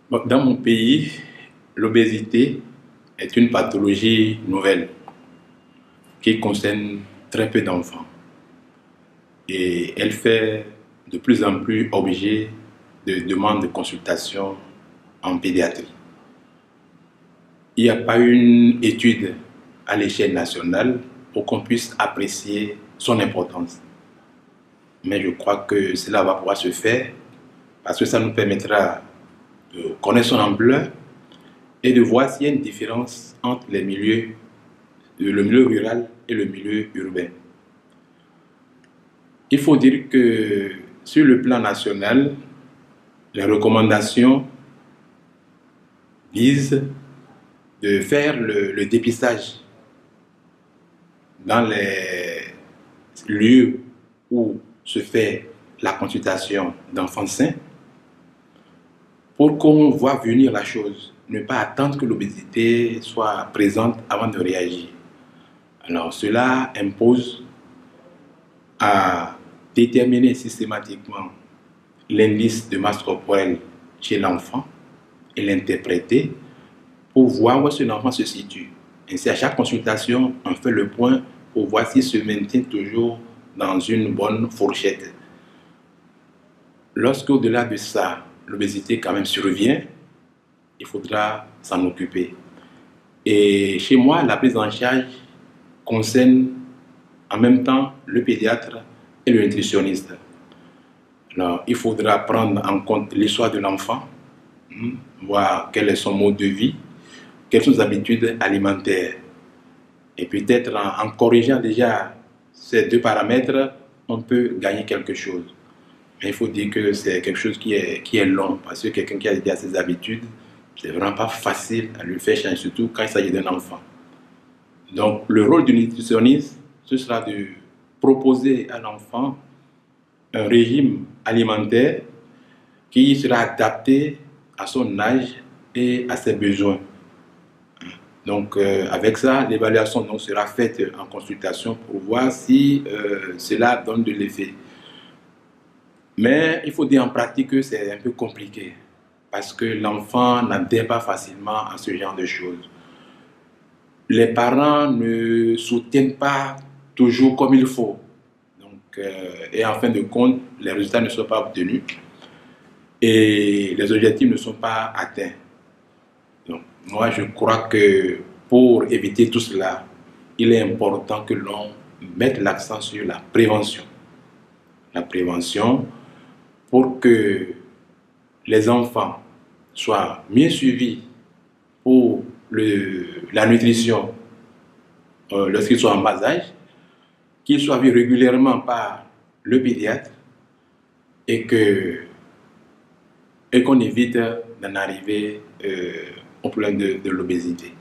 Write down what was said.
Bon, dans mon pays, l'obésité est une pathologie nouvelle qui concerne très peu d'enfants et elle fait de plus en plus objet de demandes de consultation en pédiatrie. Il n'y a pas une étude à l'échelle nationale pour qu'on puisse apprécier son importance. Mais je crois que cela va pouvoir se faire parce que ça nous permettra de connaître son ampleur et de voir s'il y a une différence entre le milieu rural et le milieu urbain. Il faut dire que sur le plan national, les recommandations visent de faire le dépistage dans les lieux où se fait la consultation d'enfants sains pour qu'on voit venir la chose, ne pas attendre que l'obésité soit présente avant de réagir. Alors cela impose à déterminer systématiquement l'indice de masse corporelle chez l'enfant et l'interpréter pour voir où est-ce que l'enfant se situe. Ainsi, à chaque consultation, on fait le point pour voir s'il se maintient toujours dans une bonne fourchette. Lorsque, au-delà de ça, l'obésité quand même survient, il faudra s'en occuper. Et chez moi, la prise en charge concerne en même temps le pédiatre et le nutritionniste. Alors, il faudra prendre en compte l'histoire de l'enfant, voir quel est son mode de vie, quelles sont ses habitudes alimentaires. Et peut-être en corrigeant déjà ces deux paramètres, on peut gagner quelque chose. Mais il faut dire que c'est quelque chose qui est long, parce que quelqu'un qui a déjà ses habitudes, c'est vraiment pas facile à lui faire changer, surtout quand il s'agit d'un enfant. Donc, le rôle du nutritionniste, ce sera de proposer à l'enfant un régime alimentaire qui sera adapté à son âge et à ses besoins. Donc, avec ça, l'évaluation donc, sera faite en consultation pour voir si cela donne de l'effet. Mais il faut dire en pratique que c'est un peu compliqué parce que l'enfant n'adhère pas facilement à ce genre de choses. Les parents ne soutiennent pas toujours comme il faut. Donc, et en fin de compte, les résultats ne sont pas obtenus et les objectifs ne sont pas atteints. Donc, moi, je crois que pour éviter tout cela, il est important que l'on mette l'accent sur la prévention. La prévention pour que les enfants soient mieux suivis pour la nutrition lorsqu'ils sont en bas âge, qu'ils soient vus régulièrement par le pédiatre et qu'on évite d'en arriver au problème de l'obésité.